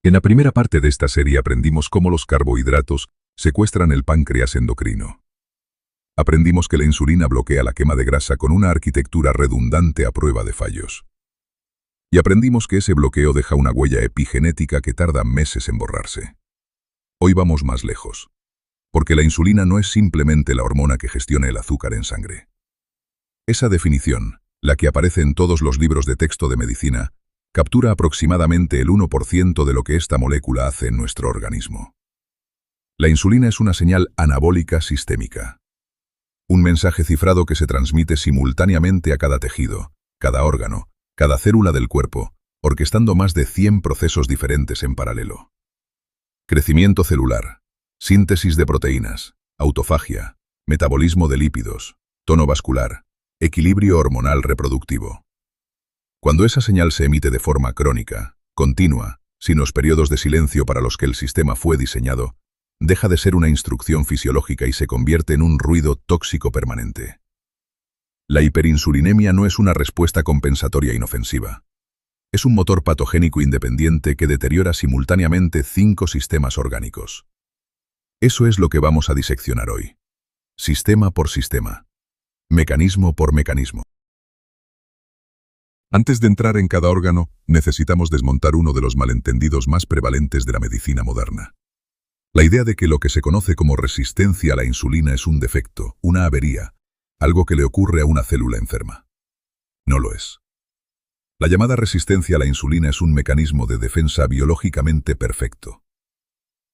En la primera parte de esta serie aprendimos cómo los carbohidratos secuestran el páncreas endocrino. Aprendimos que la insulina bloquea la quema de grasa con una arquitectura redundante a prueba de fallos. Y aprendimos que ese bloqueo deja una huella epigenética que tarda meses en borrarse. Hoy vamos más lejos, porque la insulina no es simplemente la hormona que gestiona el azúcar en sangre. Esa definición, la que aparece en todos los libros de texto de medicina, captura aproximadamente el 1% de lo que esta molécula hace en nuestro organismo. La insulina es una señal anabólica sistémica. Un mensaje cifrado que se transmite simultáneamente a cada tejido, cada órgano, cada célula del cuerpo, orquestando más de 100 procesos diferentes en paralelo. Crecimiento celular, síntesis de proteínas, autofagia, metabolismo de lípidos, tono vascular, equilibrio hormonal reproductivo. Cuando esa señal se emite de forma crónica, continua, sin los periodos de silencio para los que el sistema fue diseñado, deja de ser una instrucción fisiológica y se convierte en un ruido tóxico permanente. La hiperinsulinemia no es una respuesta compensatoria inofensiva. Es un motor patogénico independiente que deteriora simultáneamente 5 sistemas orgánicos. Eso es lo que vamos a diseccionar hoy. Sistema por sistema. Mecanismo por mecanismo. Antes de entrar en cada órgano, necesitamos desmontar uno de los malentendidos más prevalentes de la medicina moderna. La idea de que lo que se conoce como resistencia a la insulina es un defecto, una avería, algo que le ocurre a una célula enferma. No lo es. La llamada resistencia a la insulina es un mecanismo de defensa biológicamente perfecto.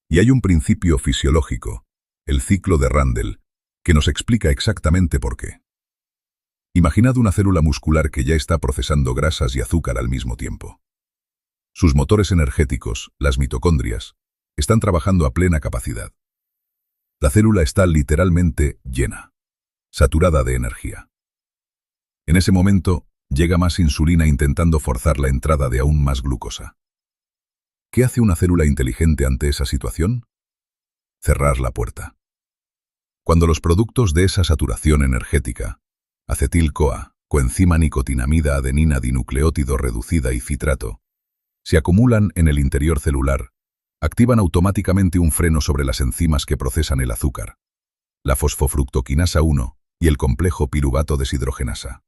Y hay un principio fisiológico, el ciclo de Randle, que nos explica exactamente por qué. Imaginad una célula muscular que ya está procesando grasas y azúcar al mismo tiempo. Sus motores energéticos, las mitocondrias, están trabajando a plena capacidad. La célula está literalmente llena, saturada de energía. En ese momento, llega más insulina intentando forzar la entrada de aún más glucosa. ¿Qué hace una célula inteligente ante esa situación? Cerrar la puerta. Cuando los productos de esa saturación energética, acetil-CoA, coenzima nicotinamida adenina dinucleótido reducida y citrato, se acumulan en el interior celular, activan automáticamente un freno sobre las enzimas que procesan el azúcar, la fosfofructoquinasa 1 y el complejo piruvato deshidrogenasa.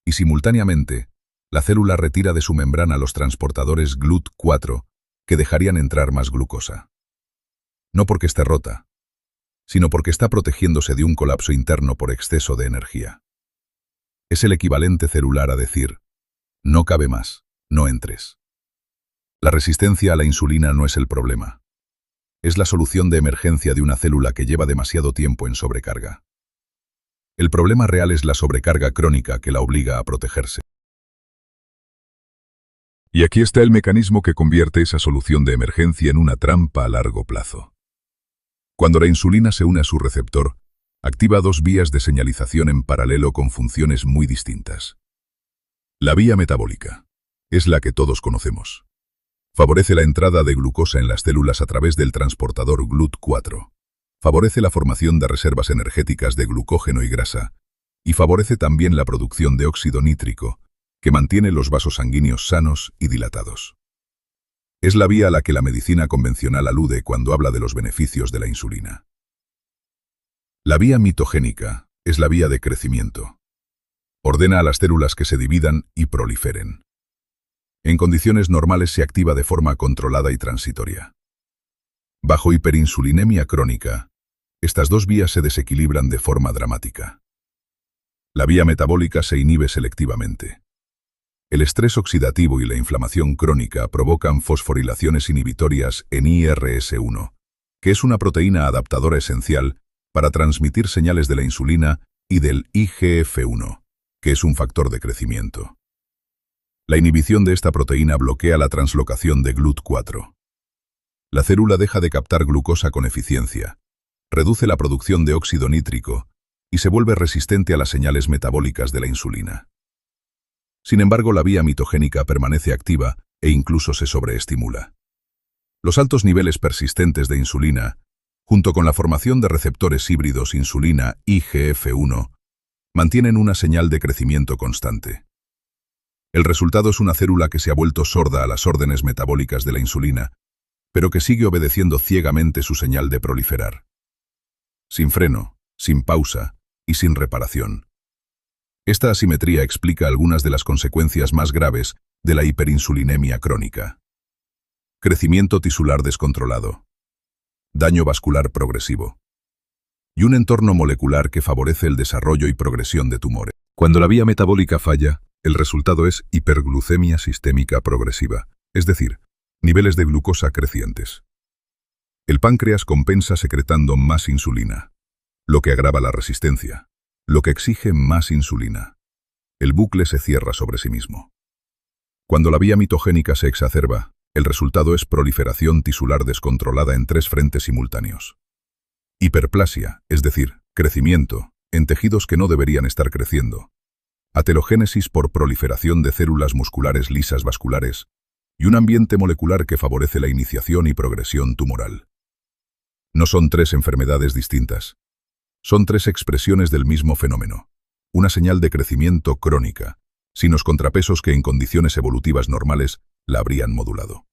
Y simultáneamente, la célula retira de su membrana los transportadores GLUT4 que dejarían entrar más glucosa. No porque esté rota, sino porque está protegiéndose de un colapso interno por exceso de energía. Es el equivalente celular a decir, no cabe más, no entres. La resistencia a la insulina no es el problema. Es la solución de emergencia de una célula que lleva demasiado tiempo en sobrecarga. El problema real es la sobrecarga crónica que la obliga a protegerse. Y aquí está el mecanismo que convierte esa solución de emergencia en una trampa a largo plazo. Cuando la insulina se une a su receptor, activa 2 vías de señalización en paralelo con funciones muy distintas. La vía metabólica es la que todos conocemos. Favorece la entrada de glucosa en las células a través del transportador GLUT4. Favorece la formación de reservas energéticas de glucógeno y grasa, y favorece también la producción de óxido nítrico, que mantiene los vasos sanguíneos sanos y dilatados. Es la vía a la que la medicina convencional alude cuando habla de los beneficios de la insulina. La vía mitogénica es la vía de crecimiento. Ordena a las células que se dividan y proliferen. En condiciones normales se activa de forma controlada y transitoria. Bajo hiperinsulinemia crónica, estas 2 vías se desequilibran de forma dramática. La vía metabólica se inhibe selectivamente. El estrés oxidativo y la inflamación crónica provocan fosforilaciones inhibitorias en IRS1, que es una proteína adaptadora esencial para transmitir señales de la insulina, y del IGF-1, que es un factor de crecimiento. La inhibición de esta proteína bloquea la translocación de GLUT4. La célula deja de captar glucosa con eficiencia, reduce la producción de óxido nítrico y se vuelve resistente a las señales metabólicas de la insulina. Sin embargo, la vía mitogénica permanece activa e incluso se sobreestimula. Los altos niveles persistentes de insulina, junto con la formación de receptores híbridos insulina IGF-1, mantienen una señal de crecimiento constante. El resultado es una célula que se ha vuelto sorda a las órdenes metabólicas de la insulina, pero que sigue obedeciendo ciegamente su señal de proliferar. Sin freno, sin pausa y sin reparación. Esta asimetría explica algunas de las consecuencias más graves de la hiperinsulinemia crónica. Crecimiento tisular descontrolado. Daño vascular progresivo. Y un entorno molecular que favorece el desarrollo y progresión de tumores. Cuando la vía metabólica falla, el resultado es hiperglucemia sistémica progresiva, es decir, niveles de glucosa crecientes. El páncreas compensa secretando más insulina, lo que agrava la resistencia, lo que exige más insulina. El bucle se cierra sobre sí mismo. Cuando la vía mitogénica se exacerba, el resultado es proliferación tisular descontrolada en 3 frentes simultáneos. Hiperplasia, es decir, crecimiento, en tejidos que no deberían estar creciendo. Atelogénesis por proliferación de células musculares lisas vasculares, y un ambiente molecular que favorece la iniciación y progresión tumoral. No son 3 enfermedades distintas. Son 3 expresiones del mismo fenómeno. Una señal de crecimiento crónica, sin los contrapesos que en condiciones evolutivas normales la habrían modulado.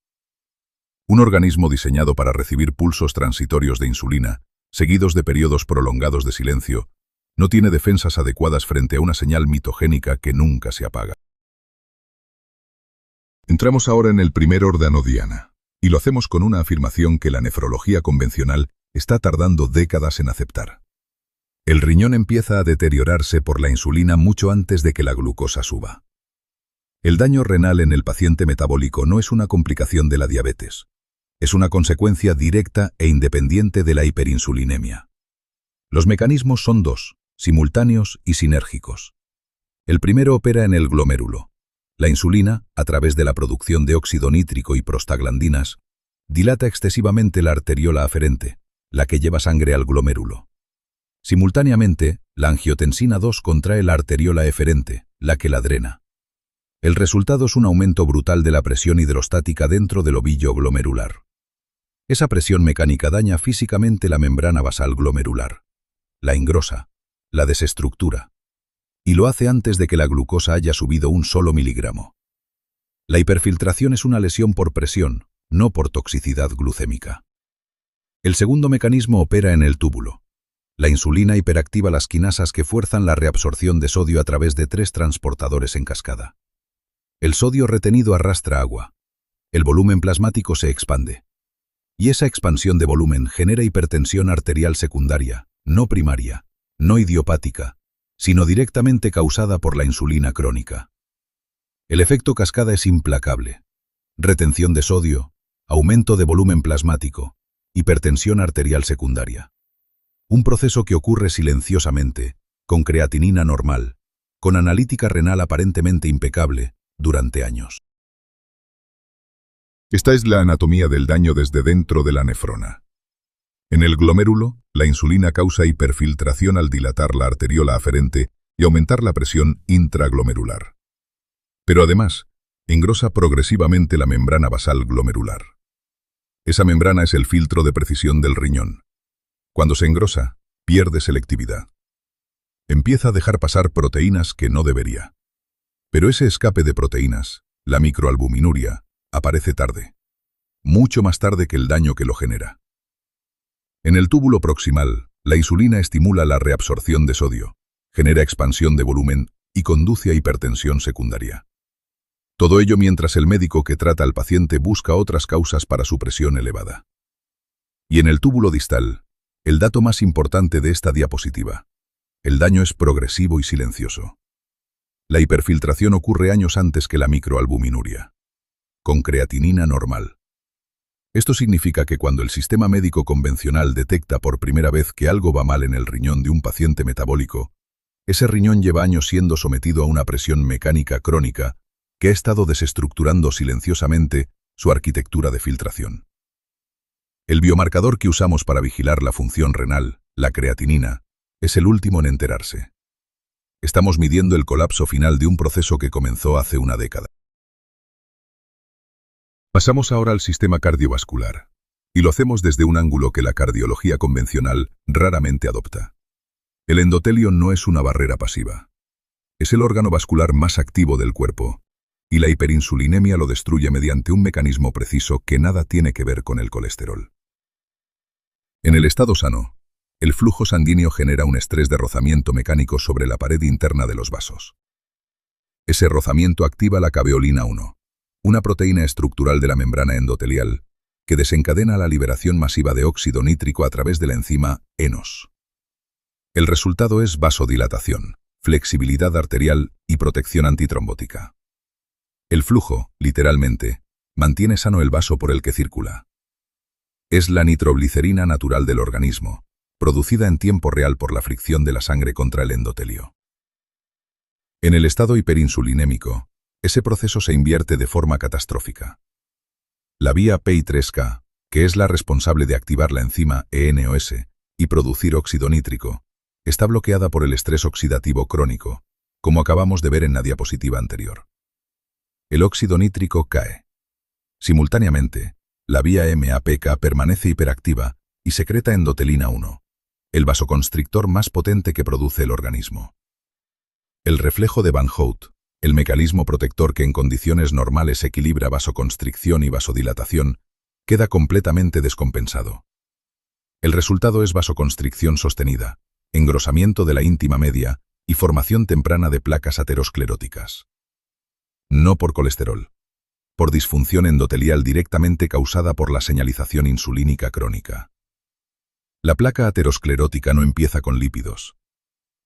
Un organismo diseñado para recibir pulsos transitorios de insulina, seguidos de periodos prolongados de silencio, no tiene defensas adecuadas frente a una señal mitogénica que nunca se apaga. Entramos ahora en el primer órgano diana, y lo hacemos con una afirmación que la nefrología convencional está tardando décadas en aceptar. El riñón empieza a deteriorarse por la insulina mucho antes de que la glucosa suba. El daño renal en el paciente metabólico no es una complicación de la diabetes. Es una consecuencia directa e independiente de la hiperinsulinemia. Los mecanismos son 2, simultáneos y sinérgicos. El primero opera en el glomérulo. La insulina, a través de la producción de óxido nítrico y prostaglandinas, dilata excesivamente la arteriola aferente, la que lleva sangre al glomérulo. Simultáneamente, la angiotensina 2 contrae la arteriola eferente, la que la drena. El resultado es un aumento brutal de la presión hidrostática dentro del ovillo glomerular. Esa presión mecánica daña físicamente la membrana basal glomerular. La engrosa, la desestructura. Y lo hace antes de que la glucosa haya subido un solo miligramo. La hiperfiltración es una lesión por presión, no por toxicidad glucémica. El segundo mecanismo opera en el túbulo. La insulina hiperactiva las quinasas que fuerzan la reabsorción de sodio a través de 3 transportadores en cascada. El sodio retenido arrastra agua. El volumen plasmático se expande. Y esa expansión de volumen genera hipertensión arterial secundaria, no primaria, no idiopática, sino directamente causada por la insulina crónica. El efecto cascada es implacable. Retención de sodio, aumento de volumen plasmático, hipertensión arterial secundaria. Un proceso que ocurre silenciosamente, con creatinina normal, con analítica renal aparentemente impecable, durante años. Esta es la anatomía del daño desde dentro de la nefrona. En el glomérulo, la insulina causa hiperfiltración al dilatar la arteriola aferente y aumentar la presión intraglomerular. Pero además, engrosa progresivamente la membrana basal glomerular. Esa membrana es el filtro de precisión del riñón. Cuando se engrosa, pierde selectividad. Empieza a dejar pasar proteínas que no debería. Pero ese escape de proteínas, la microalbuminuria, aparece tarde. Mucho más tarde que el daño que lo genera. En el túbulo proximal, la insulina estimula la reabsorción de sodio, genera expansión de volumen y conduce a hipertensión secundaria. Todo ello mientras el médico que trata al paciente busca otras causas para su presión elevada. Y en el túbulo distal, el dato más importante de esta diapositiva. El daño es progresivo y silencioso. La hiperfiltración ocurre años antes que la microalbuminuria, con creatinina normal. Esto significa que cuando el sistema médico convencional detecta por primera vez que algo va mal en el riñón de un paciente metabólico, ese riñón lleva años siendo sometido a una presión mecánica crónica que ha estado desestructurando silenciosamente su arquitectura de filtración. El biomarcador que usamos para vigilar la función renal, la creatinina, es el último en enterarse. Estamos midiendo el colapso final de un proceso que comenzó hace una década. Pasamos ahora al sistema cardiovascular, y lo hacemos desde un ángulo que la cardiología convencional raramente adopta. El endotelio no es una barrera pasiva. Es el órgano vascular más activo del cuerpo, y la hiperinsulinemia lo destruye mediante un mecanismo preciso que nada tiene que ver con el colesterol. En el estado sano, el flujo sanguíneo genera un estrés de rozamiento mecánico sobre la pared interna de los vasos. Ese rozamiento activa la caveolina 1, una proteína estructural de la membrana endotelial, que desencadena la liberación masiva de óxido nítrico a través de la enzima ENOS. El resultado es vasodilatación, flexibilidad arterial y protección antitrombótica. El flujo, literalmente, mantiene sano el vaso por el que circula. Es la nitroglicerina natural del organismo, producida en tiempo real por la fricción de la sangre contra el endotelio. En el estado hiperinsulinémico, ese proceso se invierte de forma catastrófica. La vía PI3K, que es la responsable de activar la enzima ENOS y producir óxido nítrico, está bloqueada por el estrés oxidativo crónico, como acabamos de ver en la diapositiva anterior. El óxido nítrico cae. Simultáneamente, la vía MAPK permanece hiperactiva y secreta endotelina 1, el vasoconstrictor más potente que produce el organismo. El reflejo de Van Hout, el mecanismo protector que en condiciones normales equilibra vasoconstricción y vasodilatación, queda completamente descompensado. El resultado es vasoconstricción sostenida, engrosamiento de la íntima media y formación temprana de placas ateroscleróticas. No por colesterol, por disfunción endotelial directamente causada por la señalización insulínica crónica. La placa aterosclerótica no empieza con lípidos.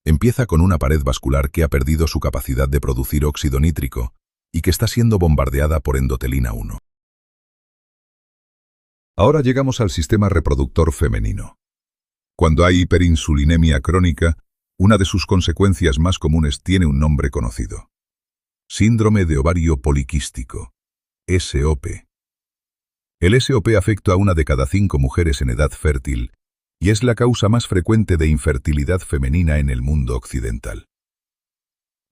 Empieza con una pared vascular que ha perdido su capacidad de producir óxido nítrico y que está siendo bombardeada por endotelina 1. Ahora llegamos al sistema reproductor femenino. Cuando hay hiperinsulinemia crónica, una de sus consecuencias más comunes tiene un nombre conocido: síndrome de ovario poliquístico, SOP. El SOP afecta a 1 de cada 5 mujeres en edad fértil y es la causa más frecuente de infertilidad femenina en el mundo occidental.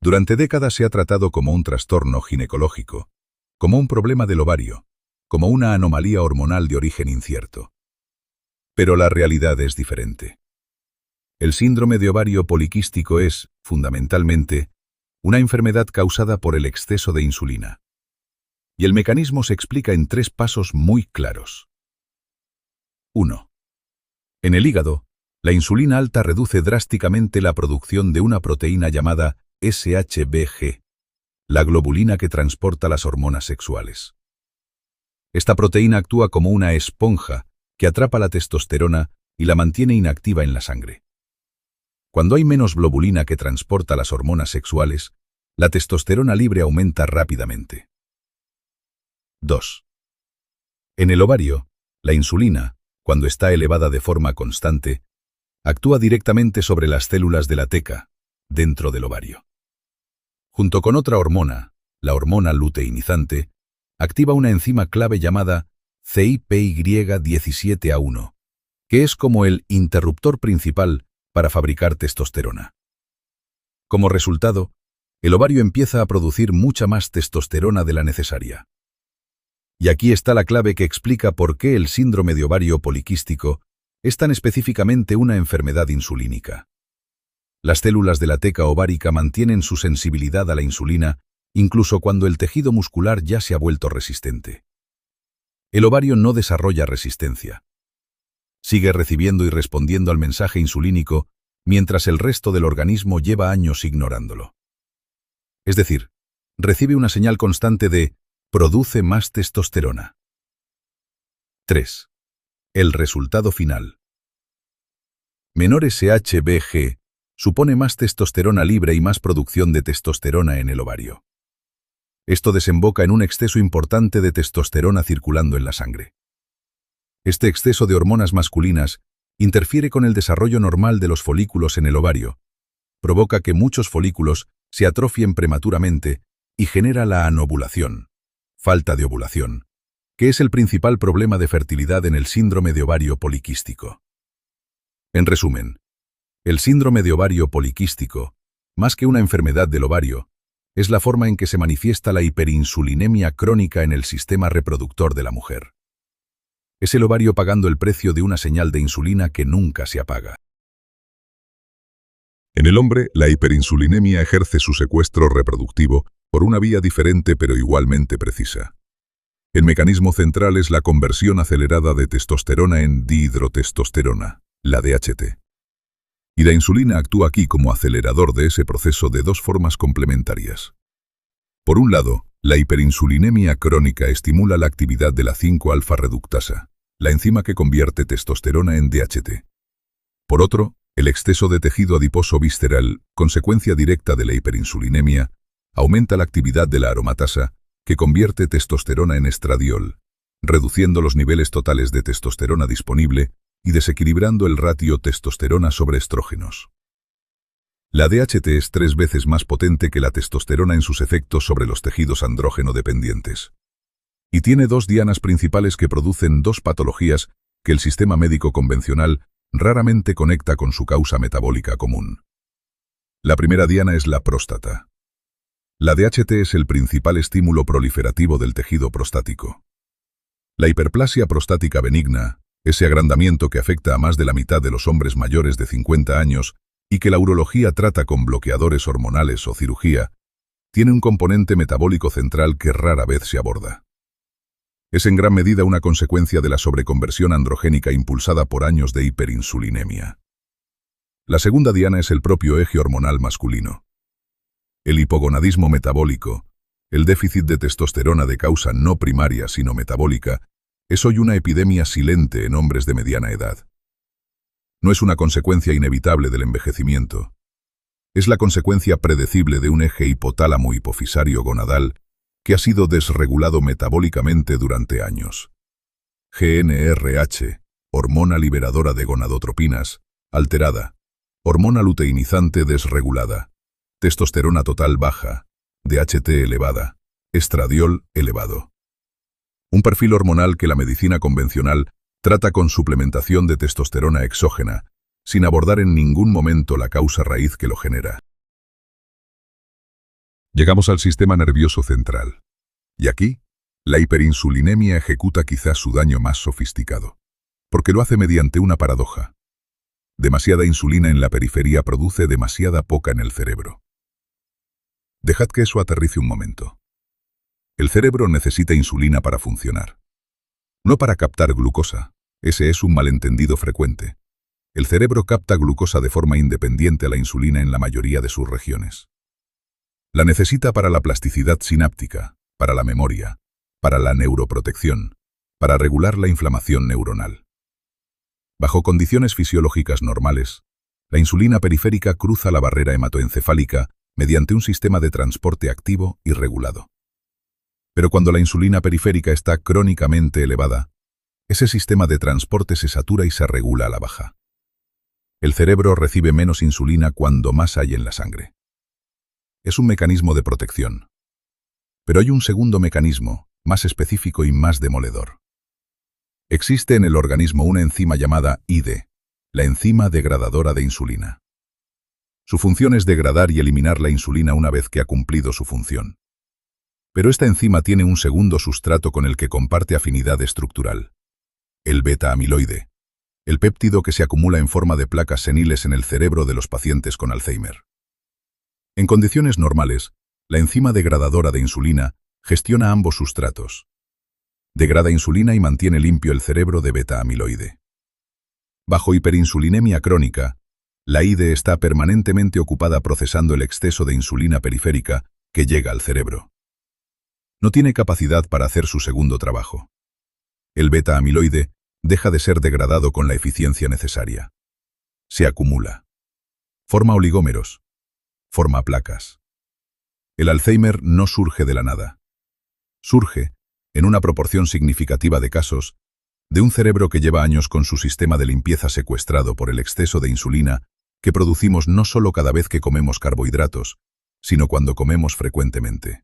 Durante décadas se ha tratado como un trastorno ginecológico, como un problema del ovario, como una anomalía hormonal de origen incierto. Pero la realidad es diferente. El síndrome de ovario poliquístico es, fundamentalmente, una enfermedad causada por el exceso de insulina. Y el mecanismo se explica en 3 pasos muy claros. 1. En el hígado, la insulina alta reduce drásticamente la producción de una proteína llamada SHBG, la globulina que transporta las hormonas sexuales. Esta proteína actúa como una esponja que atrapa la testosterona y la mantiene inactiva en la sangre. Cuando hay menos globulina que transporta las hormonas sexuales, la testosterona libre aumenta rápidamente. 2. En el ovario, la insulina, cuando está elevada de forma constante, actúa directamente sobre las células de la teca, dentro del ovario. Junto con otra hormona, la hormona luteinizante, activa una enzima clave llamada CYP17A1, que es como el interruptor principal para fabricar testosterona. Como resultado, el ovario empieza a producir mucha más testosterona de la necesaria. Y aquí está la clave que explica por qué el síndrome de ovario poliquístico es tan específicamente una enfermedad insulínica. Las células de la teca ovárica mantienen su sensibilidad a la insulina incluso cuando el tejido muscular ya se ha vuelto resistente. El ovario no desarrolla resistencia. Sigue recibiendo y respondiendo al mensaje insulínico mientras el resto del organismo lleva años ignorándolo. Es decir, recibe una señal constante de produce más testosterona. 3. El resultado final. Menor SHBG supone más testosterona libre y más producción de testosterona en el ovario. Esto desemboca en un exceso importante de testosterona circulando en la sangre. Este exceso de hormonas masculinas interfiere con el desarrollo normal de los folículos en el ovario, provoca que muchos folículos se atrofien prematuramente y genera la anovulación, falta de ovulación, que es el principal problema de fertilidad en el síndrome de ovario poliquístico. En resumen, el síndrome de ovario poliquístico, más que una enfermedad del ovario, es la forma en que se manifiesta la hiperinsulinemia crónica en el sistema reproductor de la mujer. Es el ovario pagando el precio de una señal de insulina que nunca se apaga. En el hombre, la hiperinsulinemia ejerce su secuestro reproductivo por una vía diferente pero igualmente precisa. El mecanismo central es la conversión acelerada de testosterona en dihidrotestosterona, la DHT. Y la insulina actúa aquí como acelerador de ese proceso de dos formas complementarias. Por un lado, la hiperinsulinemia crónica estimula la actividad de la 5-alfa reductasa, la enzima que convierte testosterona en DHT. Por otro, el exceso de tejido adiposo visceral, consecuencia directa de la hiperinsulinemia, aumenta la actividad de la aromatasa, que convierte testosterona en estradiol, reduciendo los niveles totales de testosterona disponible y desequilibrando el ratio testosterona sobre estrógenos. La DHT es 3 veces más potente que la testosterona en sus efectos sobre los tejidos andrógeno dependientes. Y tiene 2 dianas principales que producen 2 patologías que el sistema médico convencional raramente conecta con su causa metabólica común. La primera diana es la próstata. La DHT es el principal estímulo proliferativo del tejido prostático. La hiperplasia prostática benigna, ese agrandamiento que afecta a más de la mitad de los hombres mayores de 50 años y que la urología trata con bloqueadores hormonales o cirugía, tiene un componente metabólico central que rara vez se aborda. Es en gran medida una consecuencia de la sobreconversión androgénica impulsada por años de hiperinsulinemia. La segunda diana es el propio eje hormonal masculino. El hipogonadismo metabólico, el déficit de testosterona de causa no primaria sino metabólica, es hoy una epidemia silente en hombres de mediana edad. No es una consecuencia inevitable del envejecimiento. Es la consecuencia predecible de un eje hipotálamo-hipofisario gonadal que ha sido desregulado metabólicamente durante años. GnRH, hormona liberadora de gonadotropinas, alterada. Hormona luteinizante desregulada. Testosterona total baja. DHT elevada. Estradiol elevado. Un perfil hormonal que la medicina convencional trata con suplementación de testosterona exógena, sin abordar en ningún momento la causa raíz que lo genera. Llegamos al sistema nervioso central. Y aquí, la hiperinsulinemia ejecuta quizás su daño más sofisticado, porque lo hace mediante una paradoja. Demasiada insulina en la periferia produce demasiada poca en el cerebro. Dejad que eso aterrice un momento. El cerebro necesita insulina para funcionar. No para captar glucosa, ese es un malentendido frecuente. El cerebro capta glucosa de forma independiente a la insulina en la mayoría de sus regiones. La necesita para la plasticidad sináptica, para la memoria, para la neuroprotección, para regular la inflamación neuronal. Bajo condiciones fisiológicas normales, la insulina periférica cruza la barrera hematoencefálica mediante un sistema de transporte activo y regulado. Pero cuando la insulina periférica está crónicamente elevada, ese sistema de transporte se satura y se regula a la baja. El cerebro recibe menos insulina cuando más hay en la sangre. Es un mecanismo de protección. Pero hay un segundo mecanismo, más específico y más demoledor. Existe en el organismo una enzima llamada IDE, la enzima degradadora de insulina. Su función es degradar y eliminar la insulina una vez que ha cumplido su función. Pero esta enzima tiene un segundo sustrato con el que comparte afinidad estructural. El beta-amiloide, el péptido que se acumula en forma de placas seniles en el cerebro de los pacientes con Alzheimer. En condiciones normales, la enzima degradadora de insulina gestiona ambos sustratos. Degrada insulina y mantiene limpio el cerebro de beta-amiloide. Bajo hiperinsulinemia crónica, la IDE está permanentemente ocupada procesando el exceso de insulina periférica que llega al cerebro. No tiene capacidad para hacer su segundo trabajo. El beta-amiloide deja de ser degradado con la eficiencia necesaria. Se acumula. Forma oligómeros. Forma placas. El Alzheimer no surge de la nada. Surge, en una proporción significativa de casos, de un cerebro que lleva años con su sistema de limpieza secuestrado por el exceso de insulina que producimos no solo cada vez que comemos carbohidratos, sino cuando comemos frecuentemente.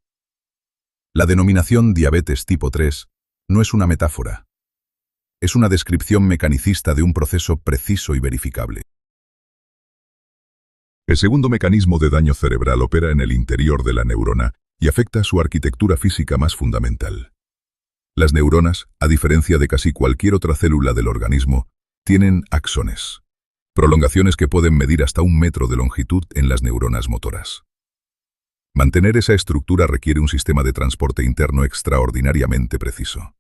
La denominación diabetes tipo 3 no es una metáfora. Es una descripción mecanicista de un proceso preciso y verificable. El segundo mecanismo de daño cerebral opera en el interior de la neurona y afecta a su arquitectura física más fundamental. Las neuronas, a diferencia de casi cualquier otra célula del organismo, tienen axones, prolongaciones que pueden medir hasta 1 metro de longitud en las neuronas motoras. Mantener esa estructura requiere un sistema de transporte interno extraordinariamente preciso.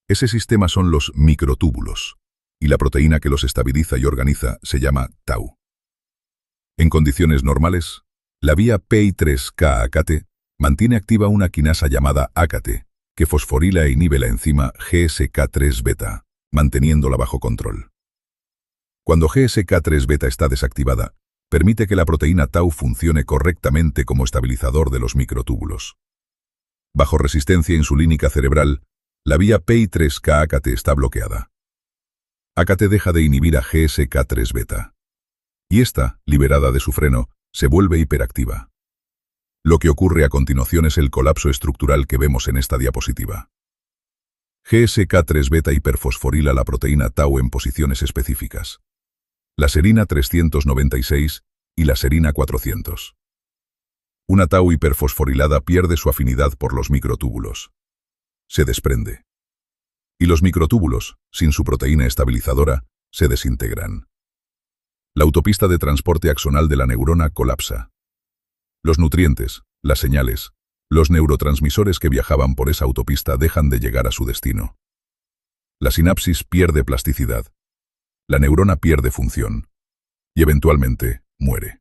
Ese sistema son los microtúbulos, y la proteína que los estabiliza y organiza se llama tau. En condiciones normales, la vía PI3K-AKT mantiene activa una quinasa llamada AKT, que fosforila e inhibe la enzima GSK3-beta, manteniéndola bajo control. Cuando GSK3-beta está desactivada, permite que la proteína tau funcione correctamente como estabilizador de los microtúbulos. Bajo resistencia insulínica cerebral, la vía PI3K-AKT está bloqueada. AKT deja de inhibir a GSK3-beta. Y esta, liberada de su freno, se vuelve hiperactiva. Lo que ocurre a continuación es el colapso estructural que vemos en esta diapositiva. GSK3-beta hiperfosforila la proteína tau en posiciones específicas. La serina 396 y la serina 400. Una tau hiperfosforilada pierde su afinidad por los microtúbulos. Se desprende. Y los microtúbulos, sin su proteína estabilizadora, se desintegran. La autopista de transporte axonal de la neurona colapsa. Los nutrientes, las señales, los neurotransmisores que viajaban por esa autopista dejan de llegar a su destino. La sinapsis pierde plasticidad. La neurona pierde función. Y eventualmente, muere.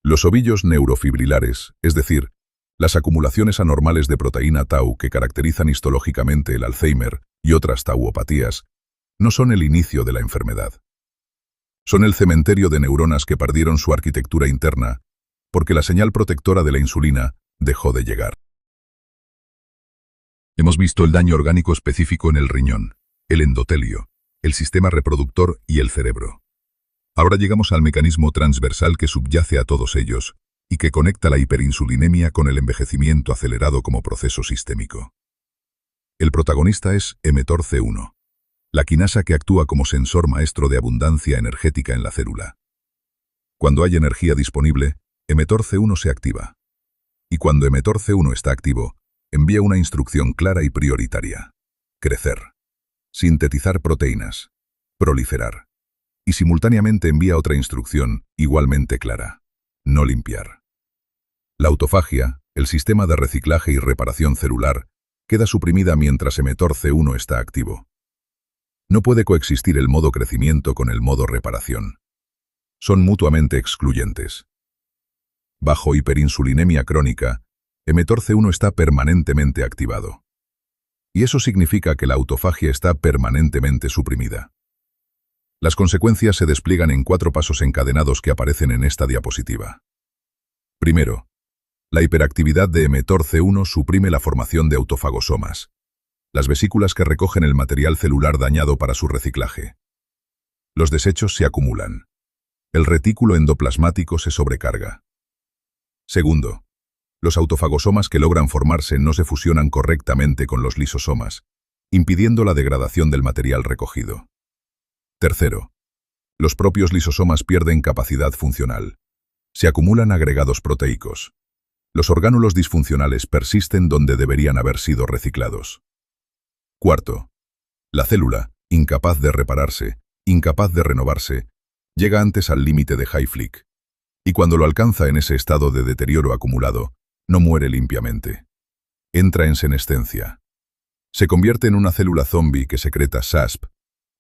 Los ovillos neurofibrilares, es decir, las acumulaciones anormales de proteína tau que caracterizan histológicamente el Alzheimer y otras tauopatías, no son el inicio de la enfermedad. Son el cementerio de neuronas que perdieron su arquitectura interna porque la señal protectora de la insulina dejó de llegar. Hemos visto el daño orgánico específico en el riñón, el endotelio, el sistema reproductor y el cerebro. Ahora llegamos al mecanismo transversal que subyace a todos ellos y que conecta la hiperinsulinemia con el envejecimiento acelerado como proceso sistémico. El protagonista es mTORC1, la quinasa que actúa como sensor maestro de abundancia energética en la célula. Cuando hay energía disponible, mTORC1 se activa. Y cuando mTORC1 está activo, envía una instrucción clara y prioritaria: crecer, sintetizar proteínas, proliferar. Y simultáneamente envía otra instrucción, igualmente clara: no limpiar. La autofagia, el sistema de reciclaje y reparación celular, queda suprimida mientras mTORC1 está activo. No puede coexistir el modo crecimiento con el modo reparación. Son mutuamente excluyentes. Bajo hiperinsulinemia crónica, mTORC1 está permanentemente activado. Y eso significa que la autofagia está permanentemente suprimida. Las consecuencias se despliegan en 4 pasos encadenados que aparecen en esta diapositiva. Primero, la hiperactividad de mTORC1 suprime la formación de autofagosomas, las vesículas que recogen el material celular dañado para su reciclaje. Los desechos se acumulan. El retículo endoplasmático se sobrecarga. Segundo, los autofagosomas que logran formarse no se fusionan correctamente con los lisosomas, impidiendo la degradación del material recogido. Tercero, los propios lisosomas pierden capacidad funcional. Se acumulan agregados proteicos. Los orgánulos disfuncionales persisten donde deberían haber sido reciclados. Cuarto, la célula, incapaz de repararse, incapaz de renovarse, llega antes al límite de Hayflick. Y cuando lo alcanza en ese estado de deterioro acumulado, no muere limpiamente. Entra en senescencia. Se convierte en una célula zombie que secreta SASP,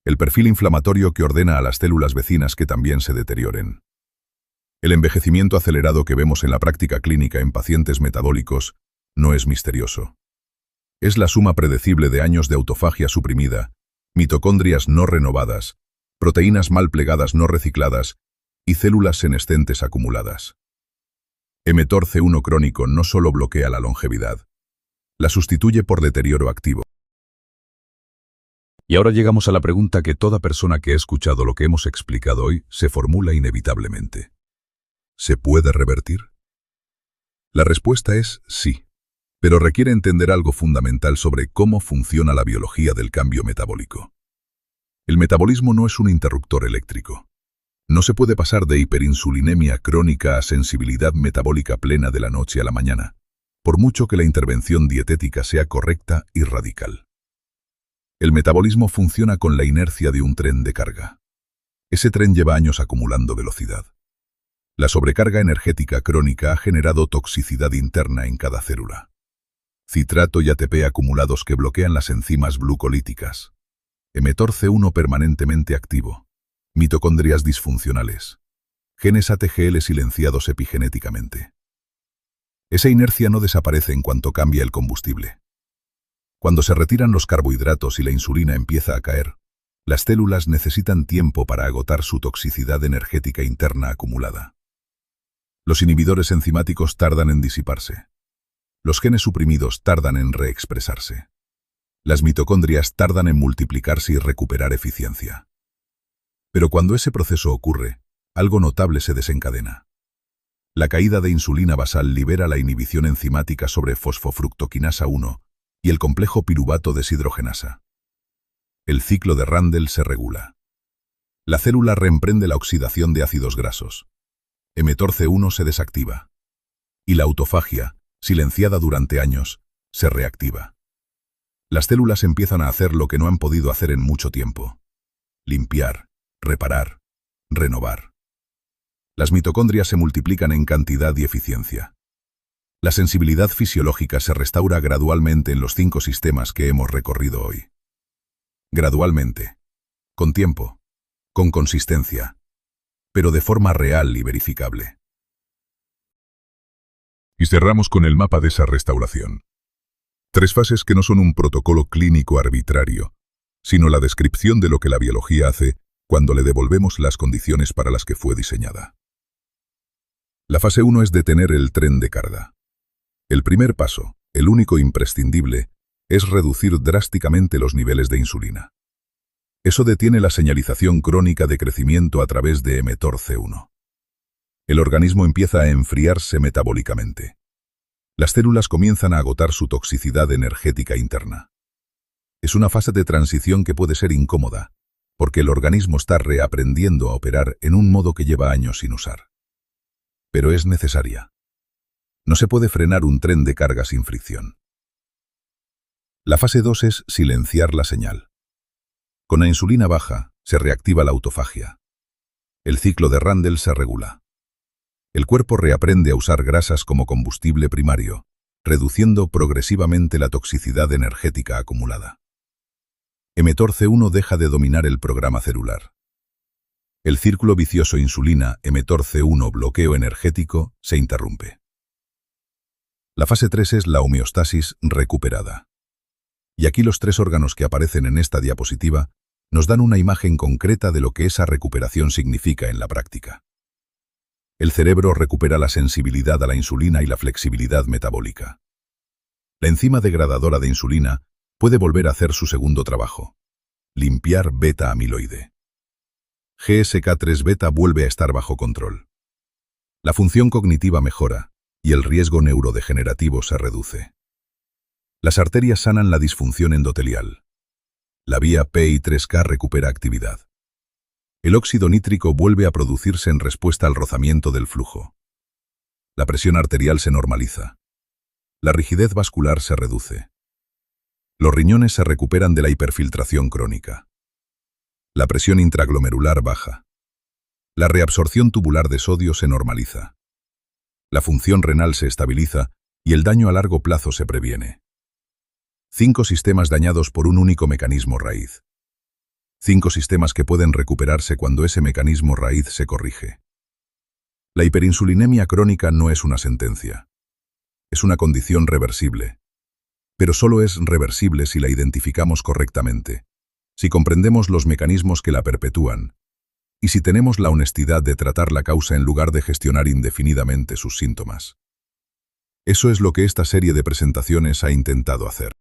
el perfil inflamatorio que ordena a las células vecinas que también se deterioren. El envejecimiento acelerado que vemos en la práctica clínica en pacientes metabólicos no es misterioso. Es la suma predecible de años de autofagia suprimida, mitocondrias no renovadas, proteínas mal plegadas no recicladas y células senescentes acumuladas. mTORC1 crónico no solo bloquea la longevidad, la sustituye por deterioro activo. Y ahora llegamos a la pregunta que toda persona que ha escuchado lo que hemos explicado hoy se formula inevitablemente. ¿Se puede revertir? La respuesta es sí, pero requiere entender algo fundamental sobre cómo funciona la biología del cambio metabólico. El metabolismo no es un interruptor eléctrico. No se puede pasar de hiperinsulinemia crónica a sensibilidad metabólica plena de la noche a la mañana, por mucho que la intervención dietética sea correcta y radical. El metabolismo funciona con la inercia de un tren de carga. Ese tren lleva años acumulando velocidad. La sobrecarga energética crónica ha generado toxicidad interna en cada célula. Citrato y ATP acumulados que bloquean las enzimas glucolíticas. mTOR-C1 permanentemente activo. Mitocondrias disfuncionales. Genes ATGL silenciados epigenéticamente. Esa inercia no desaparece en cuanto cambia el combustible. Cuando se retiran los carbohidratos y la insulina empieza a caer, las células necesitan tiempo para agotar su toxicidad energética interna acumulada. Los inhibidores enzimáticos tardan en disiparse. Los genes suprimidos tardan en reexpresarse. Las mitocondrias tardan en multiplicarse y recuperar eficiencia. Pero cuando ese proceso ocurre, algo notable se desencadena. La caída de insulina basal libera la inhibición enzimática sobre fosfofructoquinasa 1 y el complejo piruvato deshidrogenasa. El ciclo de Randle se regula. La célula reemprende la oxidación de ácidos grasos. mTOR-C1 se desactiva. Y la autofagia, silenciada durante años, se reactiva. Las células empiezan a hacer lo que no han podido hacer en mucho tiempo. Limpiar, reparar, renovar. Las mitocondrias se multiplican en cantidad y eficiencia. La sensibilidad fisiológica se restaura gradualmente en los 5 sistemas que hemos recorrido hoy. Gradualmente. Con tiempo. Con consistencia. Pero de forma real y verificable. Y cerramos con el mapa de esa restauración. 3 fases que no son un protocolo clínico arbitrario, sino la descripción de lo que la biología hace cuando le devolvemos las condiciones para las que fue diseñada. La fase 1 es detener el tren de carga. El primer paso, el único imprescindible, es reducir drásticamente los niveles de insulina. Eso detiene la señalización crónica de crecimiento a través de mTOR-C1. El organismo empieza a enfriarse metabólicamente. Las células comienzan a agotar su toxicidad energética interna. Es una fase de transición que puede ser incómoda, porque el organismo está reaprendiendo a operar en un modo que lleva años sin usar. Pero es necesaria. No se puede frenar un tren de carga sin fricción. La fase 2 es silenciar la señal. Con la insulina baja, se reactiva la autofagia. El ciclo de Randle se regula. El cuerpo reaprende a usar grasas como combustible primario, reduciendo progresivamente la toxicidad energética acumulada. mTOR-C1 deja de dominar el programa celular. El círculo vicioso insulina, mTOR-C1 bloqueo energético, se interrumpe. La fase 3 es la homeostasis recuperada. Y aquí los 3 órganos que aparecen en esta diapositiva nos dan una imagen concreta de lo que esa recuperación significa en la práctica. El cerebro recupera la sensibilidad a la insulina y la flexibilidad metabólica. La enzima degradadora de insulina puede volver a hacer su segundo trabajo: limpiar beta-amiloide. GSK3-beta vuelve a estar bajo control. La función cognitiva mejora y el riesgo neurodegenerativo se reduce. Las arterias sanan la disfunción endotelial. La vía PI3K recupera actividad. El óxido nítrico vuelve a producirse en respuesta al rozamiento del flujo. La presión arterial se normaliza. La rigidez vascular se reduce. Los riñones se recuperan de la hiperfiltración crónica. La presión intraglomerular baja. La reabsorción tubular de sodio se normaliza. La función renal se estabiliza y el daño a largo plazo se previene. 5 sistemas dañados por un único mecanismo raíz. 5 sistemas que pueden recuperarse cuando ese mecanismo raíz se corrige. La hiperinsulinemia crónica no es una sentencia. Es una condición reversible. Pero solo es reversible si la identificamos correctamente, si comprendemos los mecanismos que la perpetúan, y si tenemos la honestidad de tratar la causa en lugar de gestionar indefinidamente sus síntomas. Eso es lo que esta serie de presentaciones ha intentado hacer.